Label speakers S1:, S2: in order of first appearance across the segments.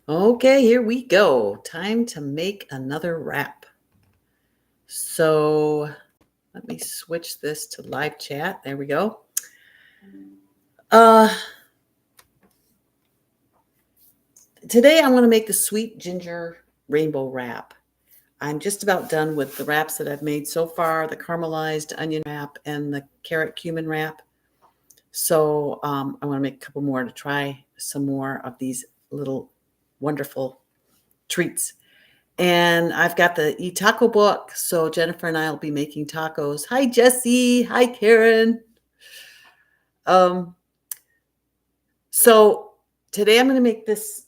S1: Okay, here we go. Time to make another wrap. So let me switch this to live chat. There we go. Uh, Today I want to make the sweet ginger rainbow wrap. I'm just about done with the wraps that I've made so far, the caramelized onion wrap and the carrot cumin wrap. So I want to make a couple more to try some more of these little wonderful treats. And I've got the e-taco book, so Jennifer and I will be making tacos. Hi, Jesse. Hi, Karen. Um, so today I'm going to make this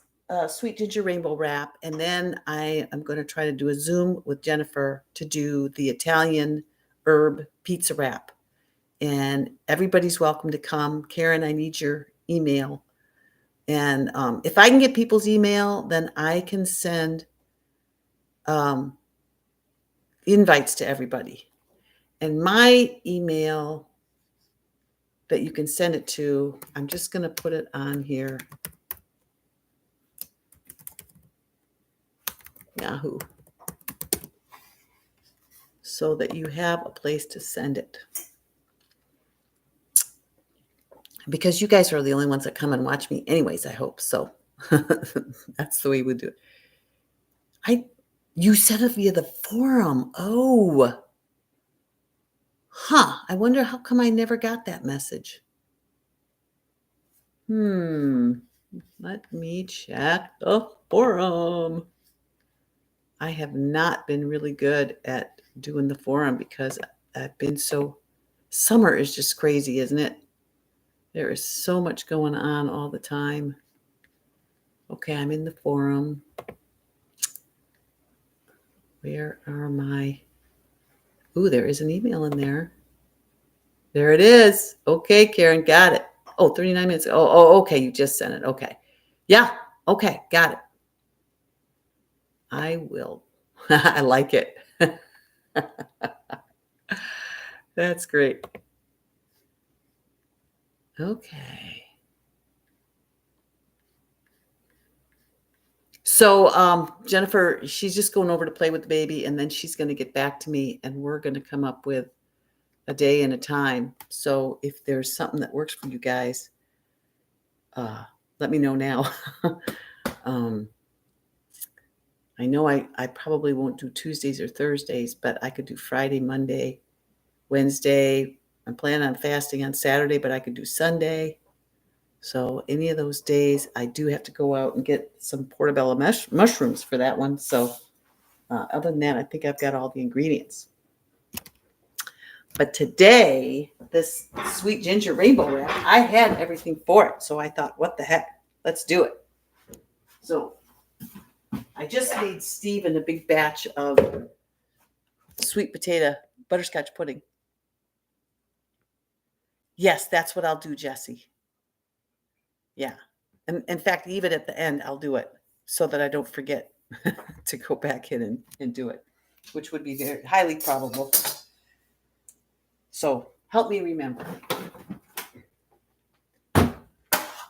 S1: sweet ginger rainbow wrap, and then I am going to try to do a Zoom with Jennifer to do the Italian herb pizza wrap. And everybody's welcome to come. Karen, I need your email. And if I can get people's email, then I can send um, invites to everybody. And my email that you can send it to, I'm just going to put it on here. Yahoo. So that you have a place to send it. Because you guys are the only ones that come and watch me anyways, I hope. So that's the way we do it. You said it via the forum. Oh. I wonder how come I never got that message. Let me check the forum. I have not been really good at doing the forum because I've been summer is just crazy, isn't it? There is so much going on all the time. Okay, I'm in the forum. Where are my... Ooh, there is an email in there. There it is. Okay, Karen, got it. Oh, 39 minutes. Oh, okay, you just sent it. Okay. Yeah, okay, got it. I will. I like it. That's great. Okay. So Jennifer, she's just going over to play with the baby, and then she's going to get back to me, and we're going to come up with a day and a time. So if there's something that works for you guys, let me know now. I know I probably won't do Tuesdays or Thursdays, but I could do Friday, Monday, Wednesday. I'm planning on fasting on Saturday, but I could do Sunday. So any of those days, I do have to go out and get some portobello mushrooms for that one. So other than that, I think I've got all the ingredients. But today, this sweet ginger rainbow wrap, I had everything for it. So I thought, what the heck? Let's do it. So I just made Steven a big batch of sweet potato butterscotch pudding. Yes, that's what I'll do, Jesse. Yeah. And in fact, even at the end, I'll do it so that I don't forget to go back in and do it, which would be very highly probable. So help me remember.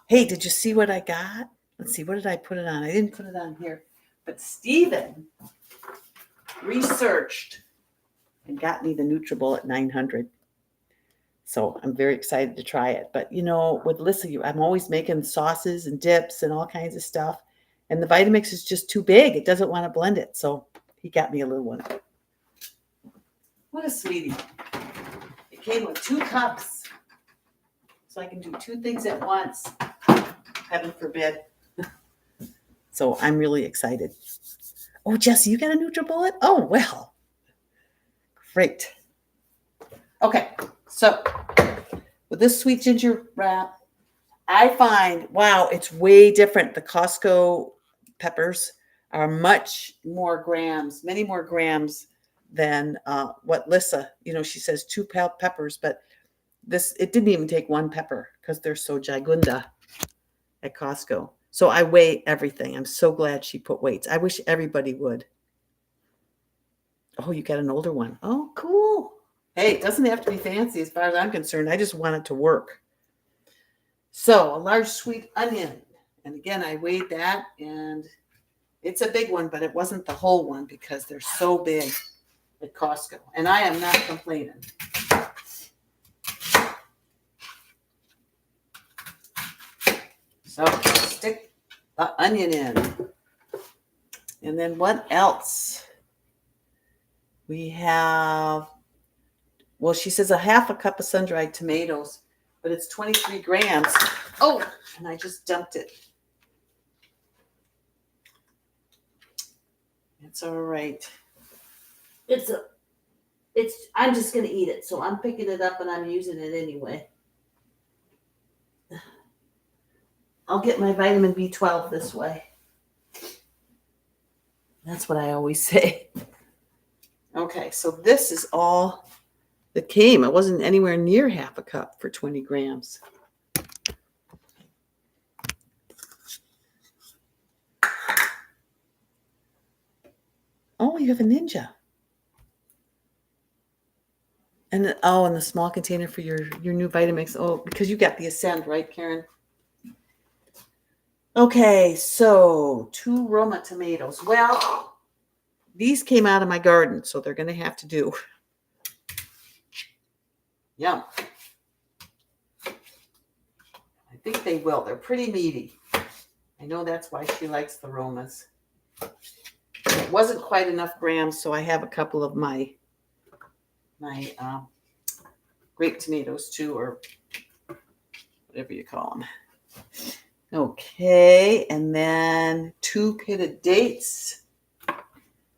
S1: Hey, did you see what I got? Let's see, what did I put it on? I didn't put it on here. But Steven researched and got me the NutriBullet 900. So I'm very excited to try it. But, you know, with Lissa, I'm always making sauces and dips and all kinds of stuff. And the Vitamix is just too big. It doesn't want to blend it. So he got me a little one. What a sweetie. It came with 2 cups. So I can do 2 things at once. Heaven forbid. So I'm really excited. Oh, Jesse, you got a NutriBullet? Oh, well. Great. Okay, so with this sweet ginger wrap, I find, wow, it's way different. The Costco peppers are much more grams, many more grams than what Lissa, she says 2 peppers, but it didn't even take 1 pepper because they're so gigunda at Costco. So I weigh everything. I'm so glad she put weights. I wish everybody would. Oh, you got an older one. Oh, cool. Hey, it doesn't have to be fancy as far as I'm concerned. I just want it to work. So a large sweet onion And again, I weighed that, and it's a big one, but it wasn't the whole one because they're so big at Costco. And I am not complaining. So stick the onion in. And then what else? We have, well, she says a half a cup of sun-dried tomatoes, but it's 23 grams. Oh, and I just dumped it. It's all right. I'm just going to eat it. So I'm picking it up and I'm using it anyway. I'll get my vitamin B12 this way. That's what I always say. Okay, so this is all that came. It wasn't anywhere near half a cup for 20 grams. Oh, you have a Ninja. And the small container for your new Vitamix. Oh, because you got the Ascend, right, Karen? Okay, so 2 Roma tomatoes. Well, these came out of my garden, so they're going to have to do. Yum. I think they will. They're pretty meaty. I know that's why she likes the Romas. It wasn't quite enough grams, so I have a couple of my grape tomatoes too, or whatever you call them. Okay, and then 2 pitted dates.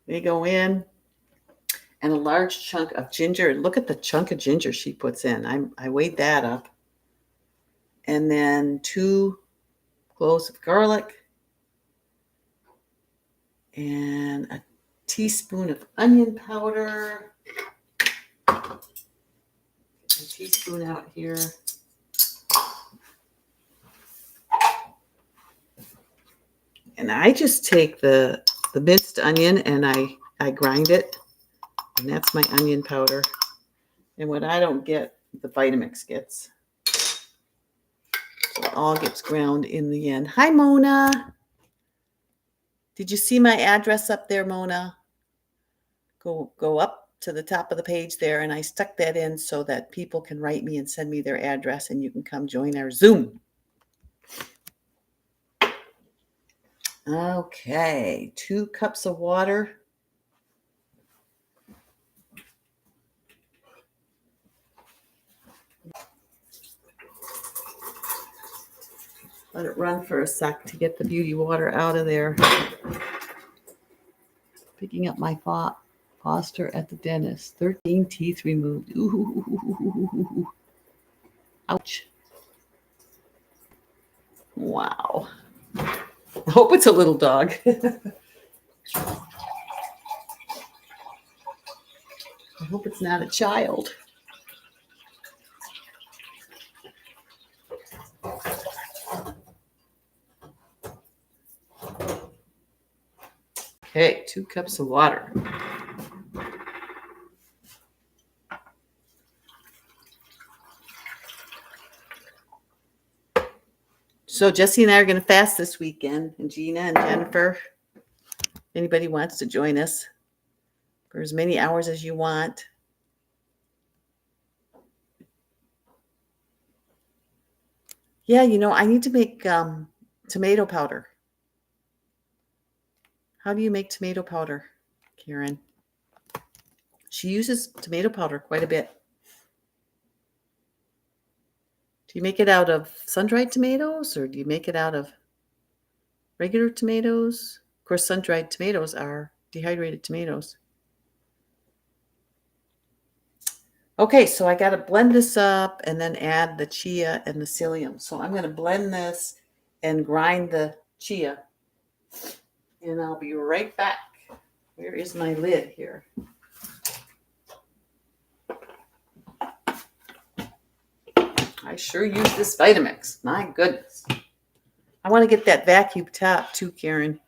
S1: They go in, and a large chunk of ginger. Look at the chunk of ginger she puts in. I weighed that up. And then 2 cloves of garlic, and a teaspoon of onion powder. A teaspoon out here. And I just take the minced onion and I grind it. And that's my onion powder. And what I don't get, the Vitamix gets. So it all gets ground in the end. Hi, Mona. Did you see my address up there, Mona? Go up to the top of the page there, and I stuck that in so that people can write me and send me their address, and you can come join our Zoom. Okay, 2 cups of water. Let it run for a sec to get the beauty water out of there. Picking up my Foster at the dentist. 13 teeth removed. Ooh. Ouch. Wow. I hope it's a little dog. I hope it's not a child. Okay, 2 cups of water. So Jesse and I are going to fast this weekend, and Gina and Jennifer. If anybody wants to join us for as many hours as you want. Yeah, I need to make tomato powder. How do you make tomato powder, Karen? She uses tomato powder quite a bit. Do you make it out of sun-dried tomatoes, or do you make it out of regular tomatoes? Of course, sun-dried tomatoes are dehydrated tomatoes. Okay, so I got to blend this up and then add the chia and the psyllium. So I'm going to blend this and grind the chia. And I'll be right back. Where is my lid here? I sure use this Vitamix. My goodness. I want to get that vacuum top too, Karen.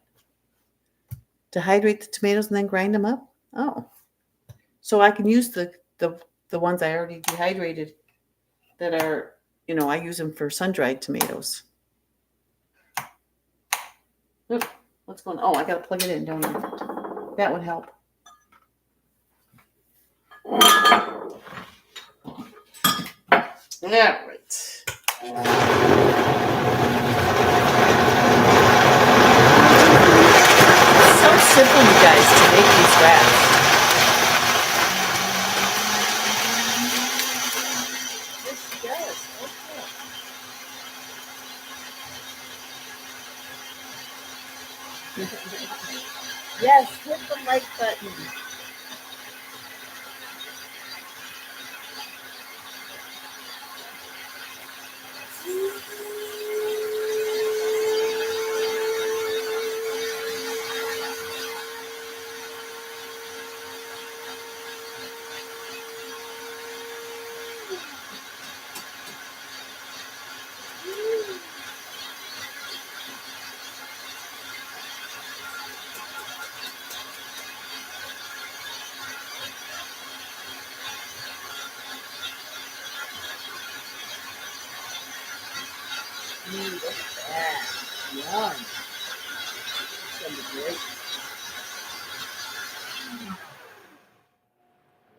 S1: Dehydrate the tomatoes and then grind them up? Oh. So I can use the ones I already dehydrated that are, I use them for sun-dried tomatoes. Oop, what's going on? Oh, I gotta plug it in, don't I? That would help. All right. It's so simple, you guys, to make these wraps. Yes, okay. Yes, hit the like button. Look at that. Yum. It's gonna be great.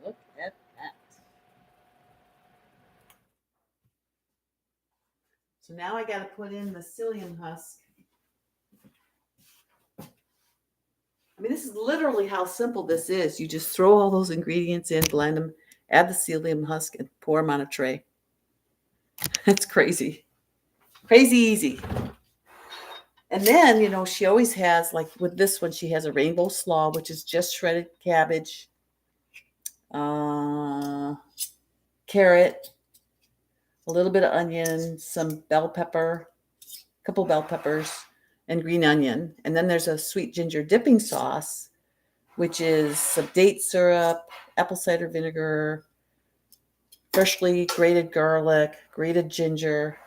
S1: Look at that. So now I got to put in the psyllium husk. I mean, this is literally how simple this is. You just throw all those ingredients in, blend them, add the psyllium husk, and pour them on a tray. It's crazy. Crazy easy. And then, you know, she always has, like with this one, she has a rainbow slaw, which is just shredded cabbage, carrot, a little bit of onion, some bell pepper, a couple bell peppers, and green onion. And then there's a sweet ginger dipping sauce, which is some date syrup, apple cider vinegar, freshly grated garlic, grated ginger,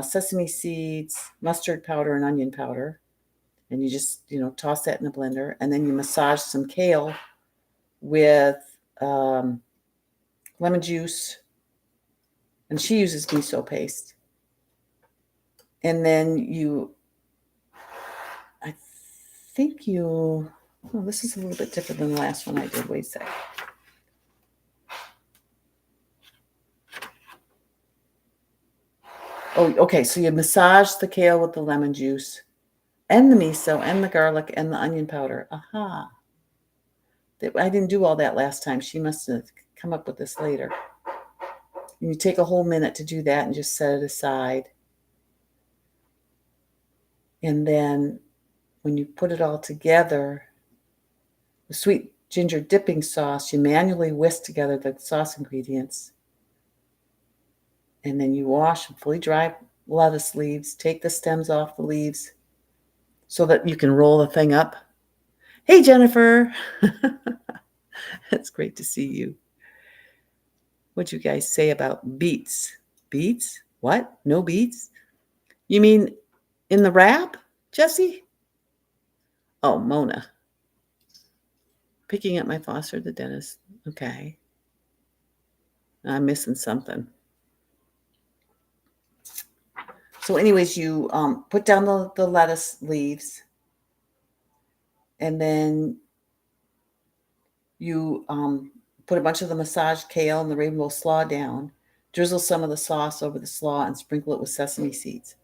S1: sesame seeds, mustard powder, and onion powder. And you just, you know, toss that in a blender. And then you massage some kale with lemon juice. And she uses miso paste. And then I think oh, this is a little bit different than the last one I did. Wait a sec. Oh, okay. So you massage the kale with the lemon juice and the miso and the garlic and the onion powder. Aha. I didn't do all that last time. She must have come up with this later. And you take a whole minute to do that and just set it aside. And then when you put it all together, the sweet ginger dipping sauce, you manually whisk together the sauce ingredients. And then you wash fully dry lettuce leaves, take the stems off the leaves so that you can roll the thing up. Hey, Jennifer. It's great to see you. What'd you guys say about beets? Beets? What? No beets? You mean in the wrap, Jessie? Oh, Mona. Picking up my Foster at the dentist. Okay. I'm missing something. So anyways, you put down the lettuce leaves, and then you put a bunch of the massaged kale and the rainbow slaw down, drizzle some of the sauce over the slaw, and sprinkle it with sesame seeds.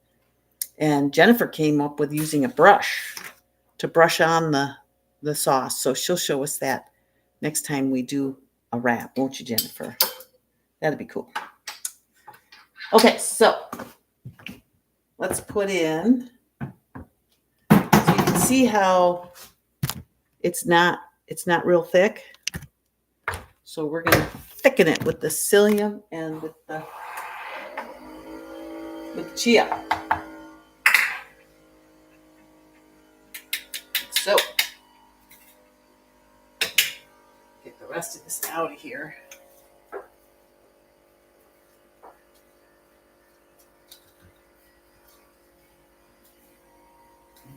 S1: And Jennifer came up with using a brush to brush on the sauce. So she'll show us that next time we do a wrap, won't you, Jennifer? That'd be cool. Okay, so let's put in. So you can see how it's not real thick. So we're going to thicken it with the psyllium and with chia. So get the rest of this out of here.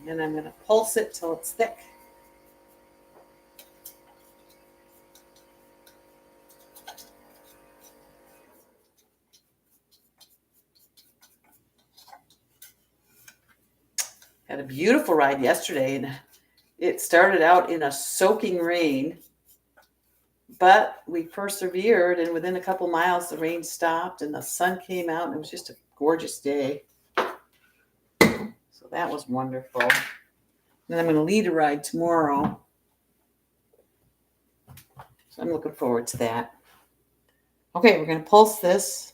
S1: And I'm going to pulse it till it's thick. Had a beautiful ride yesterday, and it started out in a soaking rain, but we persevered, and within a couple miles, the rain stopped and the sun came out, and it was just a gorgeous day. So that was wonderful. Then I'm going to lead a ride tomorrow. So I'm looking forward to that. Okay, we're going to pulse this.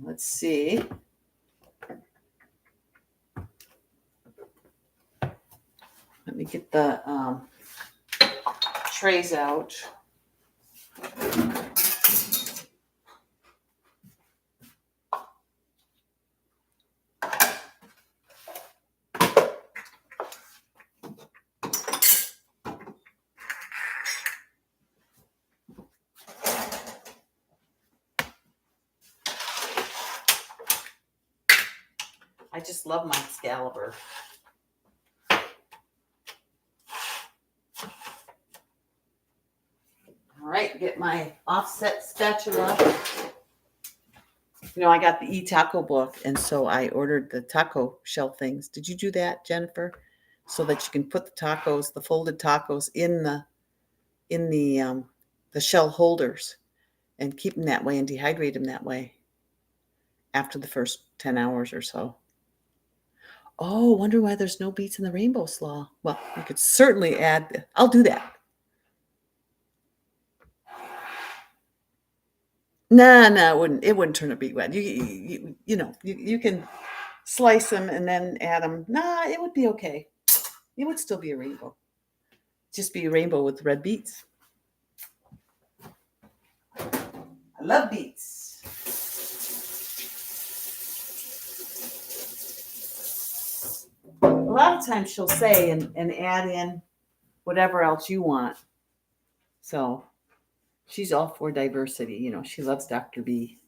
S1: Let's see. Let me get the trays out. I just love my Excalibur. All right, get my offset spatula. You know, I got the e-taco book, and so I ordered the taco shell things. Did you do that, Jennifer? So that you can put the tacos, the folded tacos, in the shell holders, and keep them that way and dehydrate them that way after the first 10 hours or so. Oh, wonder why there's no beets in the rainbow slaw. Well, you could certainly add. I'll do that. No, it wouldn't turn a beet wet. You can slice them and then add them. Nah, it would be okay. It would still be a rainbow. Just be a rainbow with red beets. I love beets. A lot of times she'll say and add in whatever else you want. So she's all for diversity. You know, she loves Dr. B.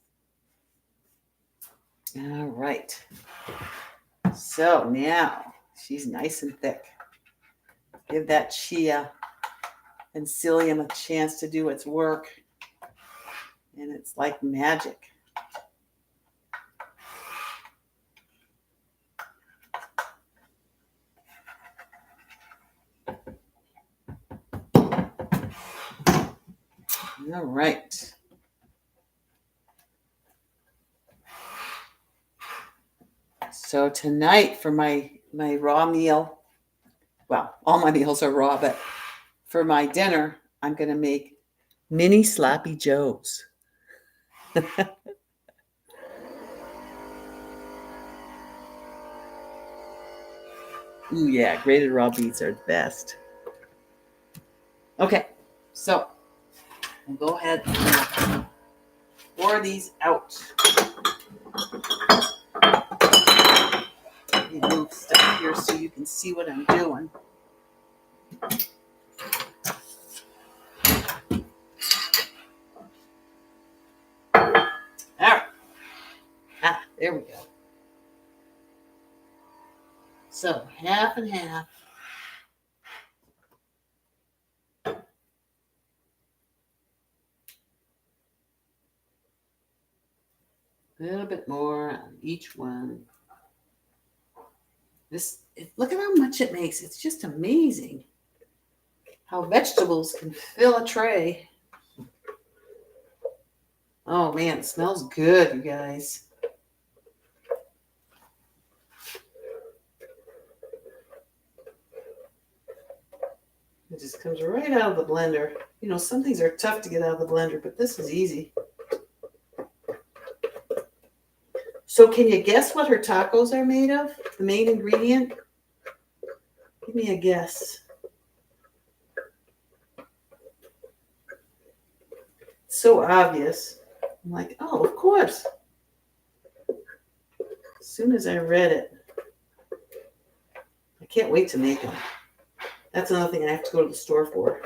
S1: All right. So now she's nice and thick. Give that chia and psyllium a chance to do its work. And it's like magic. All right. So tonight for my raw meal, well, all my meals are raw, but for my dinner, I'm going to make mini sloppy joes. Ooh, yeah, grated raw beets are the best. Okay, so we'll go ahead and pour these out. Let me move stuff here so you can see what I'm doing. All right. There we go. So half and half. A little bit more on each one. Look at how much it makes. It's just amazing how vegetables can fill a tray. Oh man, it smells good, you guys. It just comes right out of the blender. You know, some things are tough to get out of the blender, but this is easy. So can you guess what her tacos are made of? The main ingredient? Give me a guess. So obvious. I'm like, oh, of course. As soon as I read it, I can't wait to make them. That's another thing I have to go to the store for.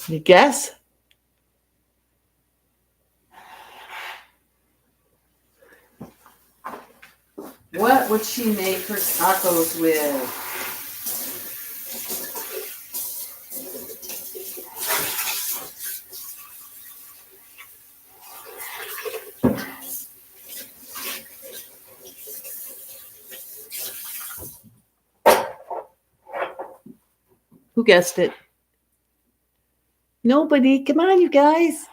S1: You guess? What would she make her tacos with? Who guessed it? Nobody. Come on, you guys.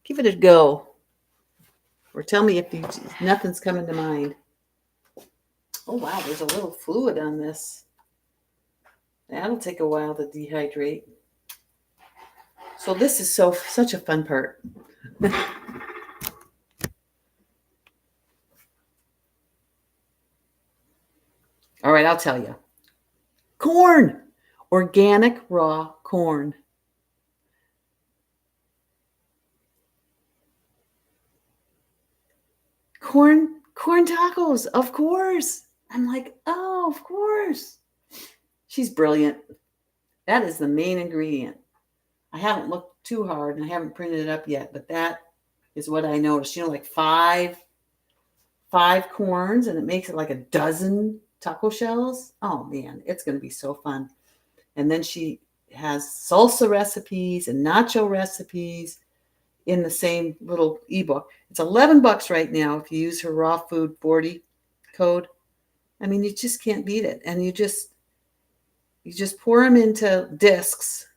S1: Give it a go. Or tell me if nothing's coming to mind. Oh, wow. There's a little fluid on this. That'll take a while to dehydrate. So this is such a fun part. All right, I'll tell you. Corn. Organic raw corn. Corn tacos, of course. I'm like, oh, of course. She's brilliant. That is the main ingredient. I haven't looked too hard and I haven't printed it up yet, but that is what I noticed. Like five corns, and it makes it like a dozen taco shells. Oh man, it's going to be so fun. And then she has salsa recipes and nacho recipes in the same little ebook. It's $11 right now if you use her Raw Food 40 code. I mean, you just can't beat it. And you just pour them into discs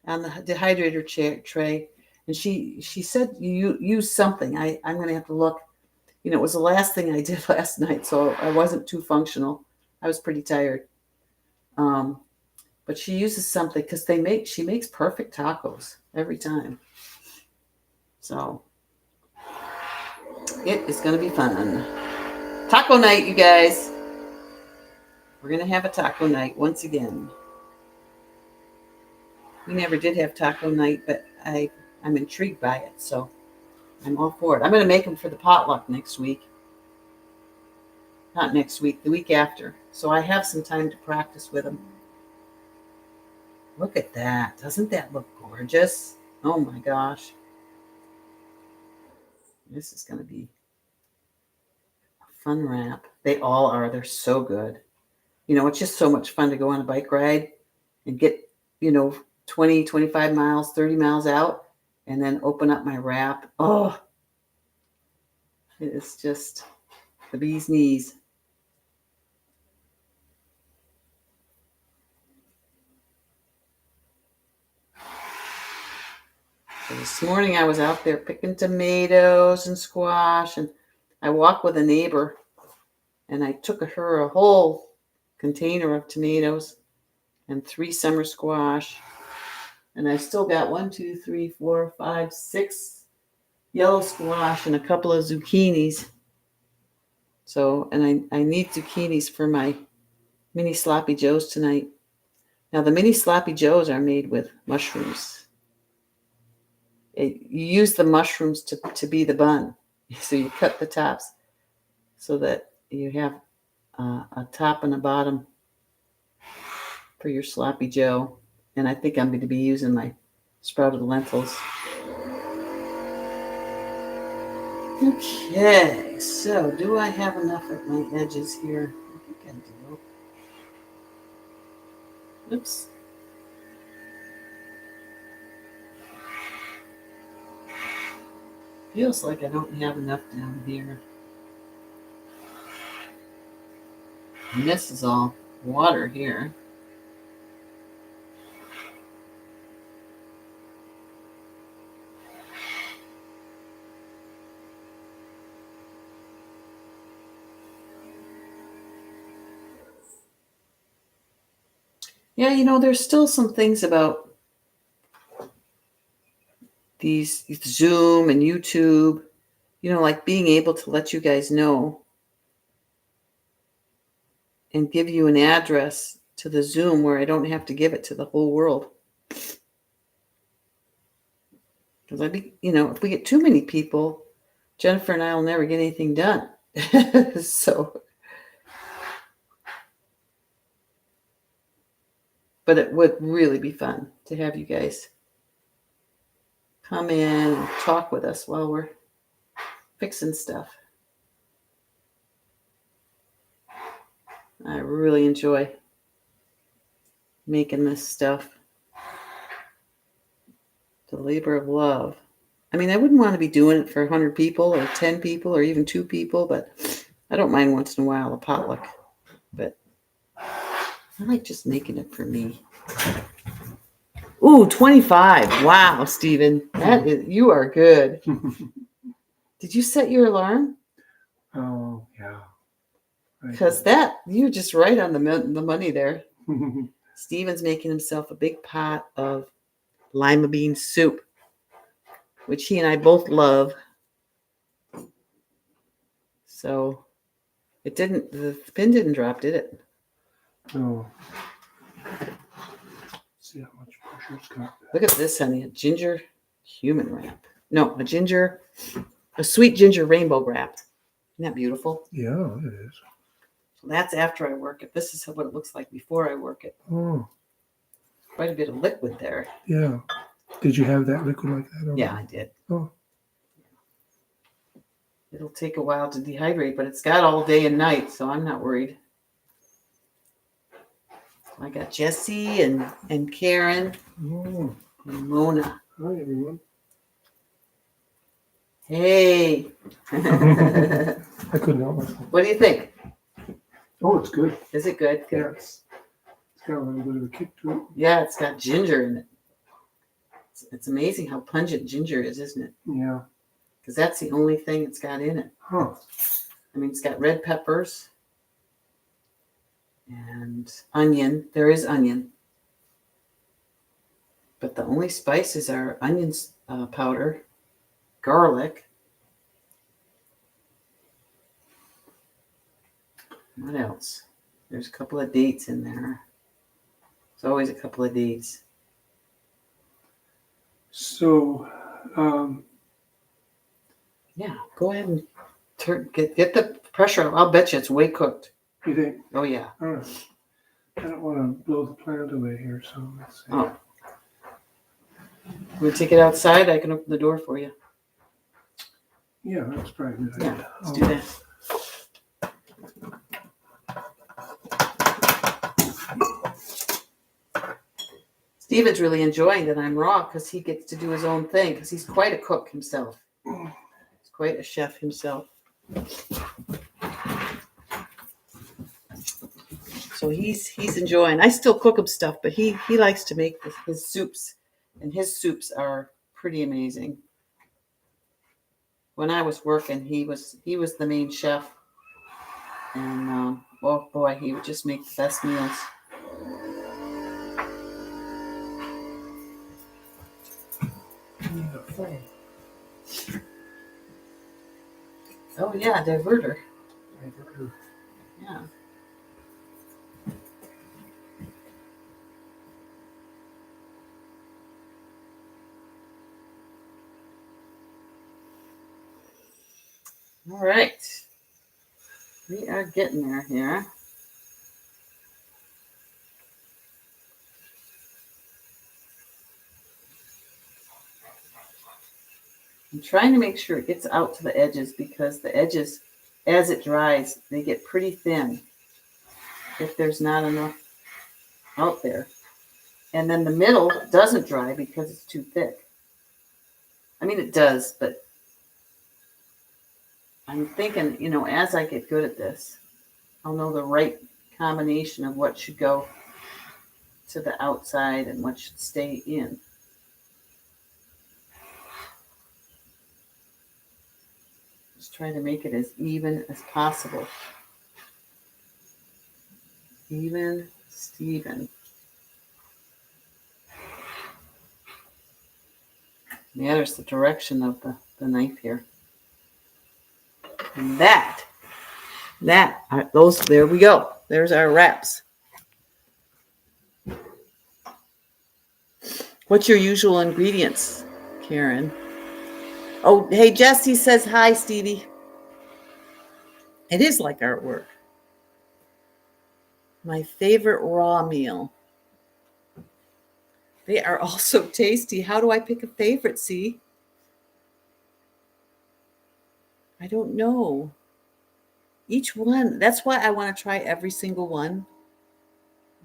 S1: on the dehydrator tray. And she said you use something. I'm going to have to look. It was the last thing I did last night, so I wasn't too functional. I was pretty tired. But she uses something because she makes perfect tacos every time. So it is going to be fun. Taco night, you guys. We're going to have a taco night once again. We never did have taco night, but I'm intrigued by it, so I'm all for it. I'm going to make them for the potluck next week. Not next week, the week after. So I have some time to practice with them. Look at that. Doesn't that look gorgeous? Oh my gosh. This is going to be a fun wrap. They all are. They're so good. It's just so much fun to go on a bike ride and get, 20, 25 miles, 30 miles out, and then open up my wrap. Oh, it is just the bee's knees. So this morning I was out there picking tomatoes and squash, and I walked with a neighbor, and I took her a whole container of tomatoes and 3 summer squash. And I still got 1, 2, 3, 4, 5, 6 yellow squash and a couple of zucchinis. So, and I need zucchinis for my mini sloppy joes tonight. Now the mini sloppy joes are made with mushrooms. You use the mushrooms to be the bun. So you cut the tops so that you have a top and a bottom for your sloppy joe. And I think I'm going to be using my sprouted lentils. Okay, so do I have enough at my edges here? I think I do. Oops. Feels like I don't have enough down here. And this is all water here. Yeah, there's still some things about these Zoom and YouTube, like being able to let you guys know and give you an address to the Zoom where I don't have to give it to the whole world. Because if we get too many people, Jennifer and I will never get anything done. So, but it would really be fun to have you guys come in and talk with us while we're fixing stuff. I really enjoy making this stuff. The labor of love. I mean, I wouldn't want to be doing it for 100 people or 10 people or even 2 people, but I don't mind once in a while a potluck. But I like just making it for me. Ooh, 25. Wow, Stephen. You are good. Did you set your alarm?
S2: Oh, yeah.
S1: Because you're just right on the money there. Stephen's making himself a big pot of lima bean soup, which he and I both love. So the pin didn't drop, did it?
S2: No. See how much pressure it's got.
S1: Look at this, honey. A ginger human wrap. No, a sweet ginger rainbow wrap. Isn't that beautiful?
S2: Yeah, it is.
S1: So that's after I work it. This is what it looks like before I work it.
S2: Oh.
S1: Quite a bit of liquid there.
S2: Yeah. Did you have that liquid like that?
S1: Yeah, I did.
S2: Oh.
S1: It'll take a while to dehydrate, but it's got all day and night, so I'm not worried. I got Jesse and Karen and Mona.
S2: Hi, everyone.
S1: Hey.
S2: I couldn't help myself.
S1: What do you think?
S2: Oh, it's good.
S1: Is it good?
S2: Yeah, it's got a little bit of a kick to it.
S1: Yeah, it's got ginger in it. It's amazing how pungent ginger is, isn't it?
S2: Yeah.
S1: Because that's the only thing it's got in it.
S2: Huh.
S1: I mean, it's got red peppers and onion. There is onion. But the only spices are onion powder, garlic. What else? There's a couple of dates in there. There's always a couple of dates.
S2: So,
S1: yeah, go ahead and get the pressure up. I'll bet you it's way cooked.
S2: you think?
S1: Oh, yeah.
S2: All right. I don't want to blow the plant away here, so let's see.
S1: Oh. We'll take it outside. I can open the door for you.
S2: Yeah, that's probably a good
S1: Yeah,
S2: idea.
S1: let's do that. Stephen's really enjoying that I'm raw because he gets to do his own thing because he's quite a cook himself. He's quite a chef himself. So he's enjoying. I still cook him stuff, but he likes to make his soups, and his soups are pretty amazing. When I was working, he was the main chef, and oh boy, he would just make the best meals. Oh yeah, diverter. Yeah. All right. We are getting there here. I'm trying to make sure it gets out to the edges because the edges, as it dries, they get pretty thin if there's not enough out there. And then the middle doesn't dry because it's too thick. I mean, it does, but I'm thinking, as I get good at this, I'll know the right combination of what should go to the outside and what should stay in. Just try to make it as even as possible. Even Steven. Matters the direction of the knife here. And there we go. There's our wraps. What's your usual ingredients, Karen? Oh, hey, Jesse says hi, Stevie. It is like artwork. My favorite raw meal. They are all so tasty. How do I pick a favorite, see? I don't know. Each one, that's why I want to try every single one,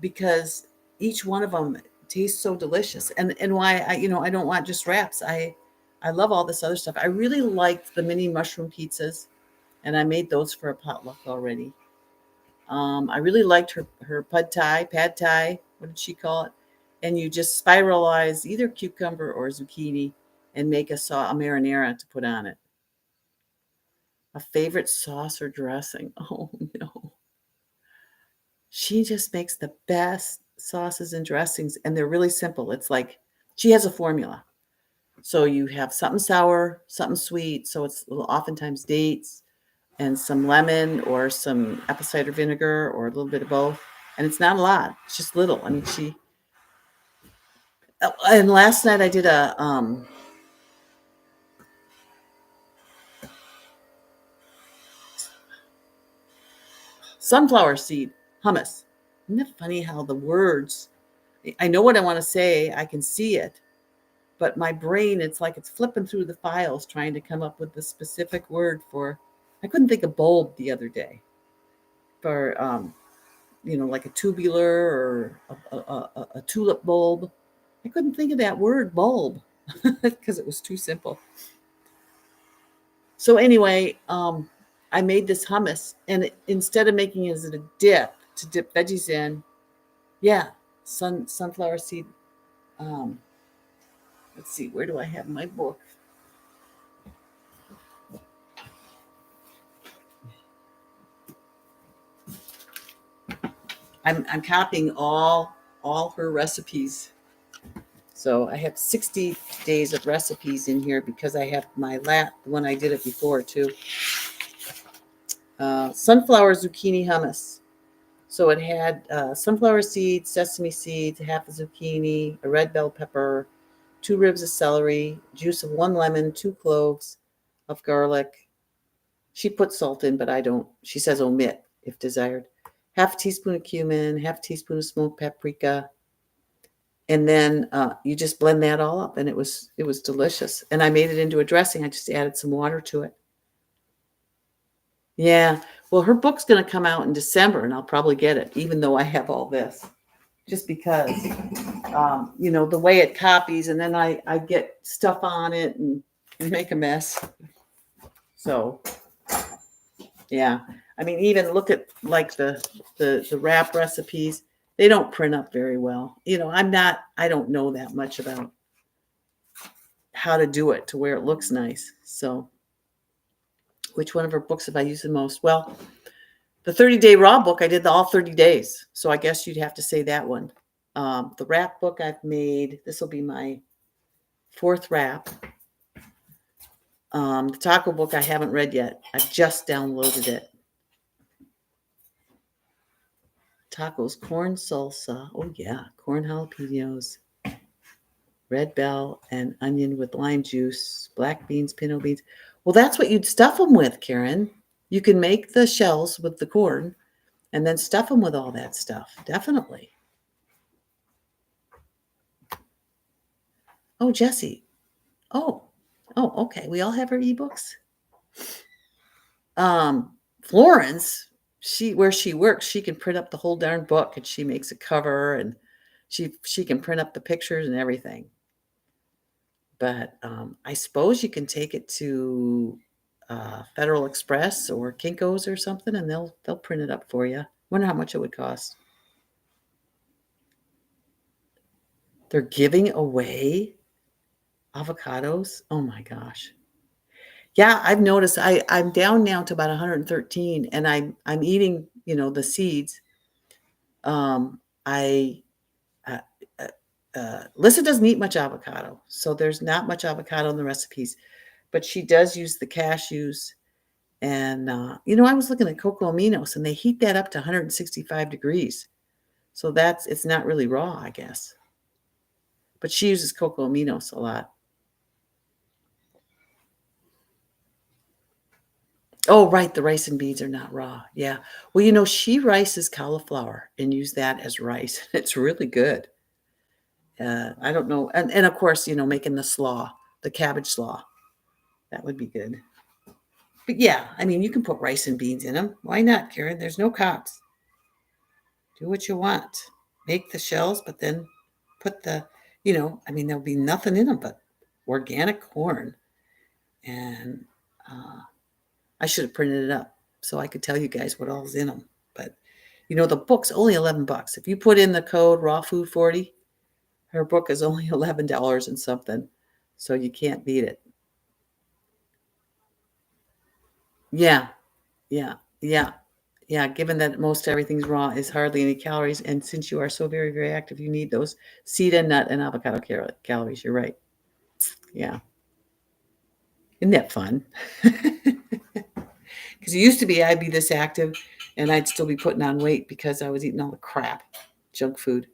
S1: because each one of them tastes so delicious. And why I don't want just wraps. I love all this other stuff. I really liked the mini mushroom pizzas, and I made those for a potluck already. I really liked her pad thai. What did she call it? And you just spiralize either cucumber or zucchini and make a marinara to put on it. A favorite sauce or dressing? Oh no, she just makes the best sauces and dressings, and they're really simple. It's like she has a formula. So you have something sour, something sweet. So it's oftentimes dates and some lemon or some apple cider vinegar or a little bit of both. And it's not a lot. It's just little. I mean, and last night I did a sunflower seed hummus. Isn't it funny how the words, I know what I want to say, I can see it, but my brain, it's like it's flipping through the files trying to come up with the specific word for, I couldn't think of bulb the other day for, like a tubular or a tulip bulb. I couldn't think of that word bulb because it was too simple. So anyway, I made this hummus, and instead of making it as a dip to dip veggies in, yeah, sunflower seed. Um, let's see, where do I have my book? I'm copying all her recipes. So I have 60 days of recipes in here because I have my the one I did it before too. Sunflower zucchini hummus. So it had sunflower seeds, sesame seeds, half a zucchini, a red bell pepper, 2 ribs of celery, juice of 1 lemon, 2 cloves of garlic. She puts salt in, but I don't. She says omit if desired. Half a teaspoon of cumin, half a teaspoon of smoked paprika, and then you just blend that all up, and it was delicious. And I made it into a dressing. I just added some water to it. Yeah. Well, her book's going to come out in December, and I'll probably get it, even though I have all this, just because, the way it copies, and then I get stuff on it and make a mess. So, yeah. I mean, even look at like the wrap recipes. They don't print up very well. I don't know that much about how to do it to where it looks nice. So, which one of her books have I used the most? Well, the 30-day raw book, I did all 30 days. So I guess you'd have to say that one. The wrap book I've made, this will be my 4th wrap. The taco book I haven't read yet. I've just downloaded it. Tacos, corn salsa. Oh yeah, corn jalapenos, red bell, and onion with lime juice, black beans, pinto beans. Well, that's what you'd stuff them with, Karen. You can make the shells with the corn and then stuff them with all that stuff. Definitely. Oh, Jesse. Oh, okay. We all have our ebooks. Florence, where she works, she can print up the whole darn book, and she makes a cover, and she can print up the pictures and everything. But I suppose you can take it to Federal Express or Kinko's or something, and they'll print it up for you. Wonder how much it would cost. They're giving away avocados. Oh my gosh. Yeah, I've noticed I'm down now to about 113, and I'm eating, the seeds. I Lissa doesn't eat much avocado, so there's not much avocado in the recipes, but she does use the cashews. And I was looking at cocoa aminos, and they heat that up to 165 degrees, so it's not really raw, I guess. But she uses cocoa aminos a lot. Oh, right. The rice and beans are not raw. Yeah. Well, she rices cauliflower and use that as rice. It's really good. I don't know. And of course, making the slaw, the cabbage slaw. That would be good. But yeah, I mean, you can put rice and beans in them. Why not, Karen? There's no cops. Do what you want. Make the shells, but then put there'll be nothing in them but organic corn. And I should have printed it up so I could tell you guys what all's in them. But You know, the book's only $11. If you put in the code raw food 40, her book is only $11 and something. So you can't beat it. Yeah. Yeah. Yeah. Yeah. Given that most everything's raw is hardly any calories. And since you are so very, very active, you need those seed and nut and avocado calories. You're right. Yeah. Isn't that fun? Because it used to be I'd be this active and I'd still be putting on weight because I was eating all the crap, junk food.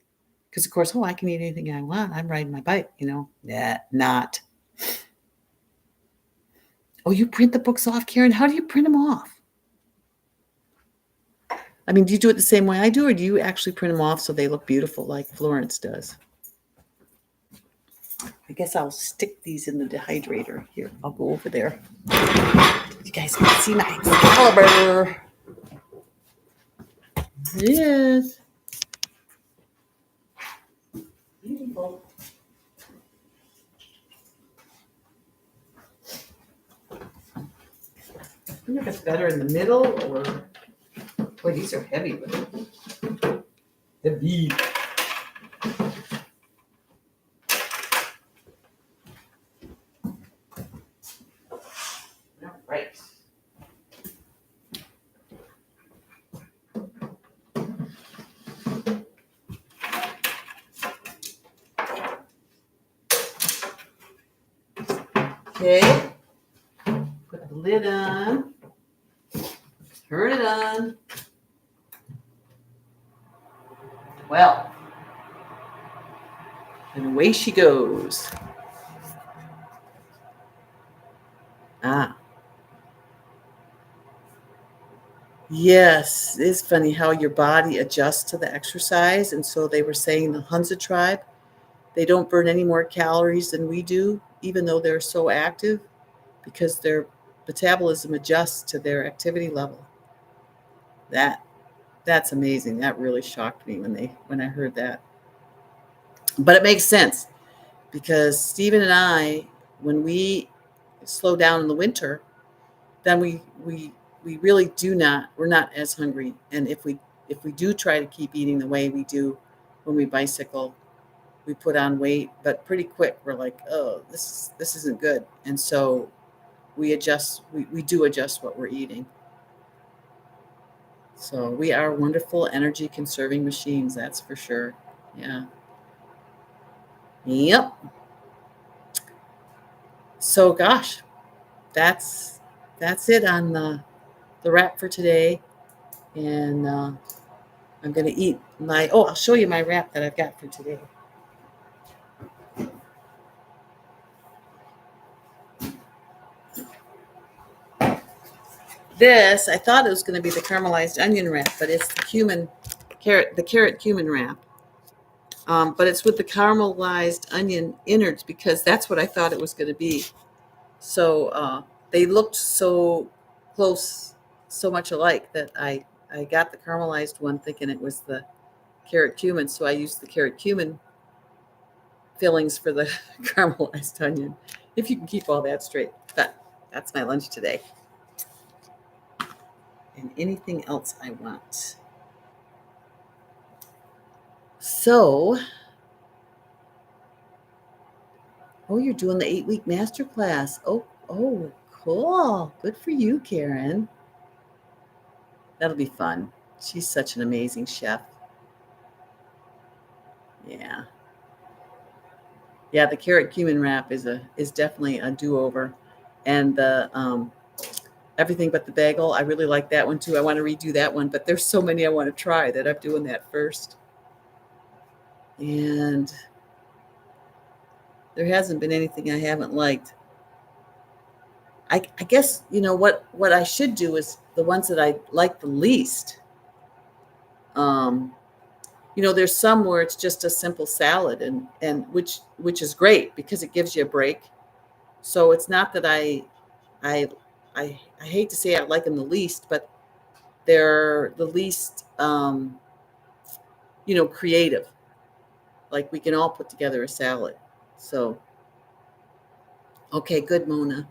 S1: Because, of course, I can eat anything I want. I'm riding my bike, Nah, not. Oh, you print the books off, Karen? How do you print them off? I mean, do you do it the same way I do, or do you actually print them off so they look beautiful like Florence does? I guess I'll stick these in the dehydrator. Here, I'll go over there. You guys can see my Excalibur. Yes. Beautiful. I wonder if it's better in the middle or... Boy, these are heavy. Heavy. All right. Okay. Put the lid on. Turn it on. Well, and away she goes. Ah. Yes, it's funny how your body adjusts to the exercise. And so they were saying the Hunza tribe, they don't burn any more calories than we do, even though they're so active, because their metabolism adjusts to their activity level. That's amazing. That really shocked me when I heard that. But it makes sense because Stephen and I, when we slow down in the winter, then we really we're not as hungry. And if we do try to keep eating the way we do when we bicycle, we put on weight, but pretty quick we're like, oh, this isn't good. And so we do adjust what we're eating. So we are wonderful energy conserving machines, that's for sure. Yeah. Yep. So gosh, that's it on the wrap for today. And I'm going to eat I'll show you my wrap that I've got for today. This, I thought it was going to be the caramelized onion wrap, but it's the carrot cumin wrap. But it's with the caramelized onion innards because that's what I thought it was going to be. So they looked so close, so much alike that I got the caramelized one thinking it was the carrot cumin. So I used the carrot cumin fillings for the caramelized onion, if you can keep all that straight. But that's my lunch today. And anything else I want. So, you're doing the 8-week masterclass. Oh, cool. Good for you, Karen. That'll be fun. She's such an amazing chef. Yeah. Yeah, the carrot cumin wrap is definitely a do-over. And the everything but the bagel, I really like that one too. I want to redo that one, but there's so many I want to try that I'm doing that first. And there hasn't been anything I haven't liked. I guess, what I should do is the ones that I like the least. There's some where it's just a simple salad and which is great because it gives you a break. So it's not that I hate to say I like them the least, but they're the least, creative. Like we can all put together a salad. So, okay, good, Mona.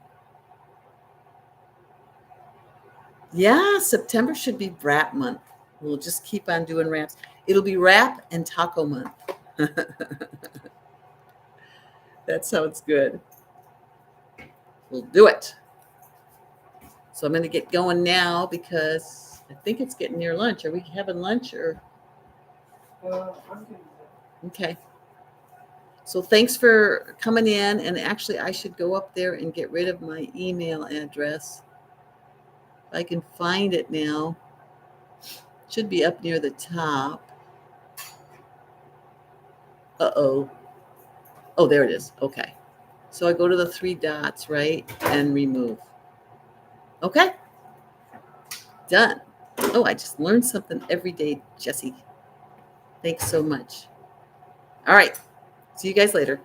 S1: Yeah, September should be brat month. We'll just keep on doing wraps. It'll be wrap and taco month. That sounds good. We'll do it. So I'm going to get going now because I think it's getting near lunch. Are we having lunch or?
S2: I'm getting that.
S1: Okay. So thanks for coming in. And actually, I should go up there and get rid of my email address. If I can find it now. It should be up near the top. Uh-oh. Oh, there it is. Okay. So I go to the 3 dots, right? And remove. Okay. Done. Oh, I just learned something every day, Jesse. Thanks so much. All right. See you guys later.